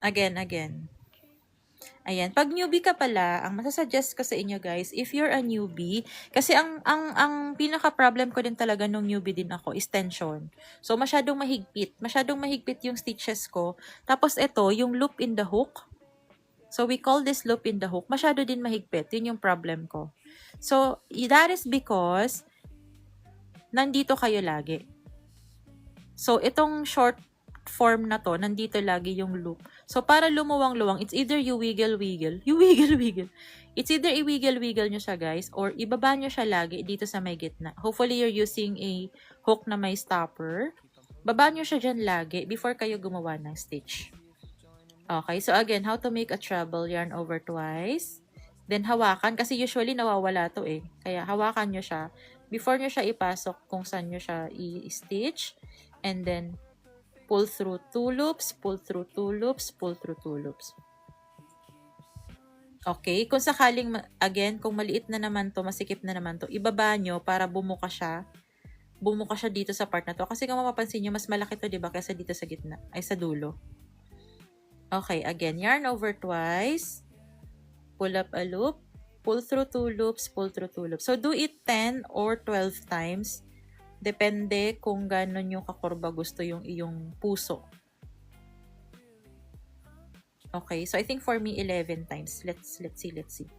Again. Ayan, pag newbie ka pala, ang masasuggest ko sa inyo guys, if you're a newbie, kasi ang pinaka-problem ko din talaga nung newbie din ako is tension. So, masyadong mahigpit yung stitches ko. Tapos ito, yung loop in the hook. So, we call this loop in the hook. Masyado din mahigpit. Yun yung problem ko. So, that is because nandito kayo lagi. So, itong short form na to, nandito lagi yung loop. So, para lumuwang-luwang, it's either you wiggle-wiggle. It's either i-wiggle-wiggle nyo siya, guys, or ibaba nyo siya lagi dito sa may gitna. Hopefully, you're using a hook na may stopper. Baba nyo siya dyan lagi before kayo gumawa ng stitch. Okay, so again, how to make a treble, yarn over twice. Then, hawakan, kasi usually nawawala to eh. Kaya, hawakan nyo siya before nyo siya ipasok kung saan nyo siya i-stitch. And then, pull through 2 loops, pull through 2 loops, pull through 2 loops. Okay, kung sakaling, again, kung maliit na naman to, masikip na naman to, ibaba nyo para bumuka siya dito sa part na to. Kasi kung mapapansin nyo, mas malaki to, diba, kaysa dito sa gitna, ay sa dulo. Okay, again, yarn over twice, pull up a loop, pull through 2 loops, pull through 2 loops. So, do it 10 or 12 times. Depende kung gano'n yung kakurba gusto yung iyong puso. Okay, so I think for me 11 times. Let's see.